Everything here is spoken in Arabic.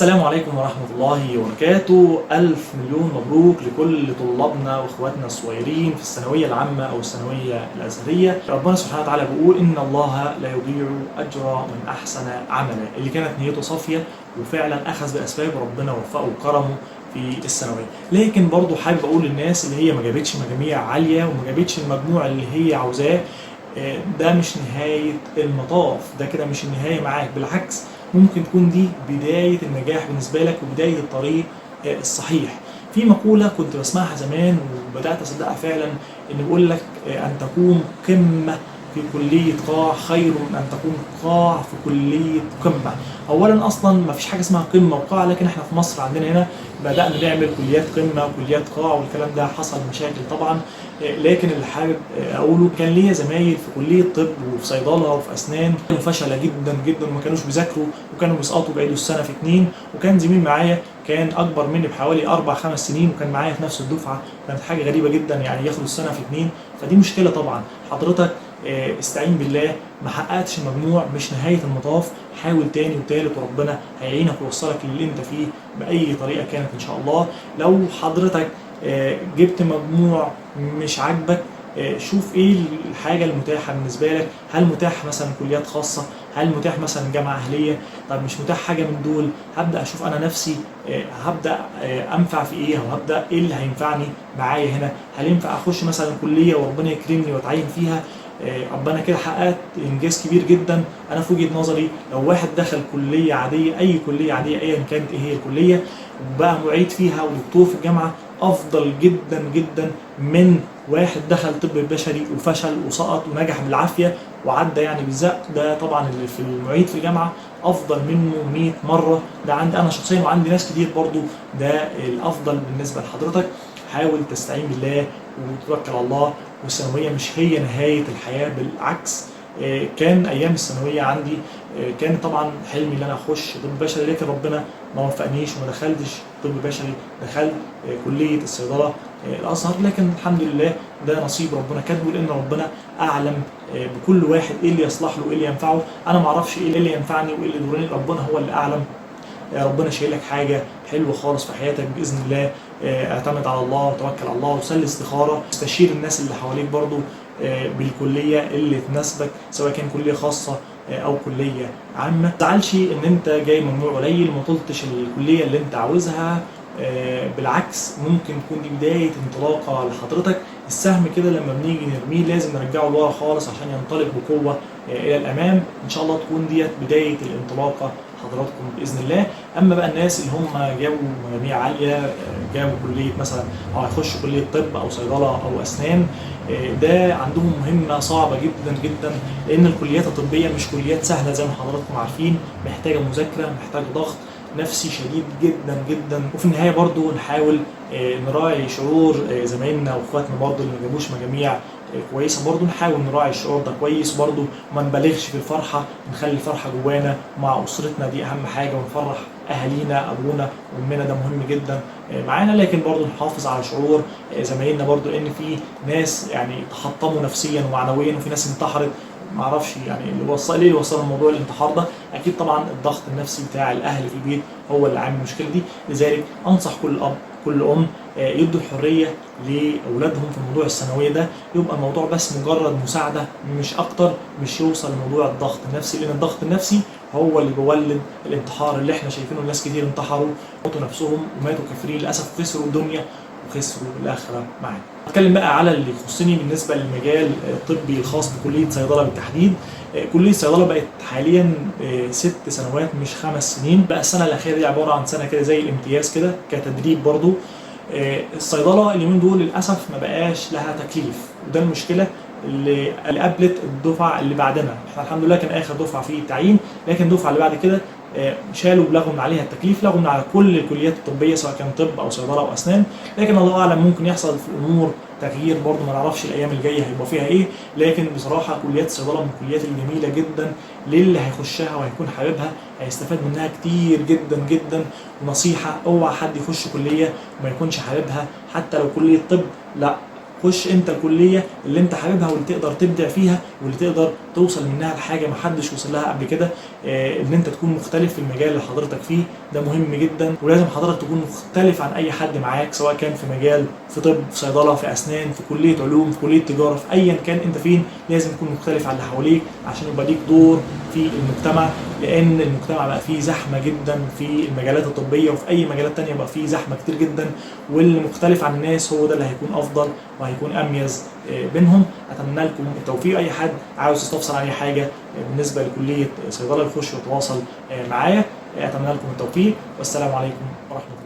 السلام عليكم ورحمة الله وبركاته. ألف مليون مبروك لكل طلابنا وإخواتنا الصغيرين في الثانوية العامة أو الثانوية الأزهرية. ربنا سبحانه وتعالى بيقول إن الله لا يضيع أجر من أحسن عملا، اللي كانت نيته صافية وفعلا أخذ بأسباب ربنا وفقه وكرمه في الثانوية. لكن برضه حابب أقول للناس اللي هي ما جابتش مجاميع عالية وما جابتش المجموع اللي هي عاوزاه، ده مش نهاية المطاف، ده كده مش النهاية معاك، بالعكس ممكن تكون دي بداية النجاح بالنسبة لك وبداية الطريق الصحيح. في مقولة كنت بسمعها زمان وبدأت أصدقها فعلا، إن بيقول لك أن تكون قمة في كلية قاع خير من أن تكون قاع في كلية قمة. أولا أصلا ما فيش حاجة اسمها قمة وقاع، لكن احنا في مصر عندنا هنا بدأنا نعمل كليات قمة وكليات قاع، والكلام ده حصل مشاكل طبعا. لكن اللي حابب اقوله، كان ليا زمايل في كليه طب وفي صيدله وفي اسنان كانوا فشله جدا جدا وما كانوش بيذاكروا وكانوا بيسقطوا بيعيدوا السنه في اتنين. وكان زميل معايا كان اكبر مني بحوالي 4-5 سنين وكان معايا في نفس الدفعه، كانت حاجه غريبه جدا يعني ياخدوا السنه في اتنين، فدي مشكله طبعا. حضرتك استعين بالله، ما حققتش المجموع مش نهايه المطاف، حاول تاني وتالت وربنا هيعينك ويوصلك للي انت فيه باي طريقه كانت ان شاء الله. لو حضرتك جبت مجموع مش عاجبك، شوف ايه الحاجه المتاحه بالنسبه لك. هل متاح مثلا كليات خاصه؟ هل متاح مثلا جامعه اهليه؟ طب مش متاح حاجه من دول، هبدا اشوف انا نفسي هبدا انفع في ايه، او هبدا ايه اللي هينفعني معايا هنا. هل ينفع اخش مثلا كليه وربنا يكرمني واتعين فيها؟ ابقى انا كده حققت انجاز كبير جدا. انا في وجهه نظري لو واحد دخل كليه عاديه، اي كليه عاديه ايا كانت ايه هي الكليه، وبقى معيد فيها ودكتور في الجامعه، افضل جدا جدا من واحد دخل طب بشري وفشل وسقط ونجح بالعافيه وعدى يعني بالزق. ده طبعا اللي في المعيد في الجامعه افضل منه 100 مره. ده عندي انا شخصيا وعندي ناس كتير برضو، ده الافضل بالنسبه لحضرتك. حاول تستعين بالله وتوكل على الله، والثانويه مش هي نهايه الحياه، بالعكس. كان ايام الثانويه عندي كان طبعا حلمي ان انا اخش طب بشري، لكن ربنا ما وفقنيش وما دخلتش طب بشري، دخلت كليه الصيدله الازهر. لكن الحمد لله ده نصيب ربنا كاتبه، لان ربنا اعلم بكل واحد ايه اللي يصلح له وايه اللي ينفعه. انا ما اعرفش ايه اللي ينفعني وايه اللي يضرني، ربنا هو اللي اعلم. ربنا شايل لك حاجه حلوه خالص في حياتك باذن الله. اعتمد على الله وتوكل على الله وصلي استخاره، استشير الناس اللي حواليك برضو بالكليه اللي تناسبك، سواء كان كليه خاصه او كليه عامه. ما تزعلش ان انت جاي مجموع قليل وما طلتش الكليه اللي انت عاوزها، بالعكس ممكن تكون دي بدايه انطلاقه لحضرتك. السهم كده لما بنيجي نرميه لازم نرجعه لورا خالص عشان ينطلق بقوه الى الامام. ان شاء الله تكون ديت بدايه الانطلاقه حضراتكم باذن الله. اما بقى الناس اللي هم جابوا مجاميع عاليه، جابوا كليه مثلا او هيخشوا كليه طب او صيدله او اسنان، ده عندهم مهمه صعبه جدا جدا، لان الكليات الطبيه مش كليات سهله زي ما حضراتكم عارفين، محتاجه مذاكره، محتاجه ضغط نفسي شديد جدا جدا. وفي النهايه برضو نحاول نراعي شعور زمايلنا واخواتنا برضو اللي ما جابوش مجاميع كويسه، برضو نحاول نراعي الشعور ده كويس برضو، وما نبالغش في الفرحه، نخلي الفرحه جوانا مع اسرتنا، دي اهم حاجه، ونفرح اهالينا ابونا وامنا، ده مهم جدا معانا. لكن برضو نحافظ على شعور زمايلنا برضو، ان في ناس يعني تحطموا نفسيا ومعنويا، وفي ناس انتحرت. ما اعرفش يعني اللي وصل الموضوع الانتحار ده، اكيد طبعا الضغط النفسي بتاع الاهل في البيت هو اللي عامل المشكله دي. لذلك انصح كل اب كل ام يدوا الحريه لاولادهم في موضوع الثانويه ده، يبقى الموضوع بس مجرد مساعده مش اكتر، مش يوصل لموضوع الضغط النفسي، لان الضغط النفسي هو اللي بيولد الانتحار اللي احنا شايفينه. الناس كتير انتحروا، موتوا نفسهم وماتوا كافرين للاسف، خسروا الدنيا وخسروا الاخره معانا. هتكلم بقى على اللي يخصني بالنسبه للمجال الطبي الخاص بكليه صيدله بالتحديد. كليه صيدله بقت حاليا 6 سنوات مش 5 سنين، بقى السنه الاخيره دي عباره عن سنه كده زي الامتياز كده كتدريب برضو. الصيدله اليومين دول للاسف ما بقاش لها تكليف، وده المشكله اللي قابلت الدفعه اللي بعدنا. احنا الحمد لله كان اخر دفعه في التعيين، لكن الدفعه اللي بعد كده شالوا لغوا من عليها التكليف، لغوا من على كل الكليات الطبيه سواء كان طب او صيدله او اسنان. لكن الله اعلم ممكن يحصل في الامور تغيير برضه، ما نعرفش الايام الجايه هيبقى فيها ايه. لكن بصراحه كليات الصيدله من الكليات الجميله جدا، للي هيخشها وهيكون حاببها هيستفاد منها كتير جدا جدا. ونصيحه، اوعى حد يخش كليه وما يكونش حاببها، حتى لو كليه طب، لا خش انت الكليه اللي انت حاببها واللي تقدر تبدع فيها واللي تقدر توصل منها لحاجه ما حدش وصل لها قبل كده. ان انت تكون مختلف في المجال اللي حضرتك فيه ده مهم جدا، ولازم حضرتك تكون مختلف عن اي حد معاك، سواء كان في مجال، في طب، في صيدله، في اسنان، في كليه علوم، في كليه تجاره، في ايا كان انت فين، لازم تكون مختلف عن اللي حواليك عشان يبقى ليك دور في المجتمع. لان المجتمع بقى فيه زحمه جدا في المجالات الطبيه وفي اي مجالات تانية بقى فيه زحمه كتير جدا، واللي مختلف عن الناس هو ده اللي هيكون افضل وهيكون اميز بينهم. اتمنى لكم التوفيق. اي حد عاوز يستفسر عن اي حاجه بالنسبه لكليه صيدله يخش ويتواصل معايا. اتمنى لكم التوفيق والسلام عليكم ورحمه الله.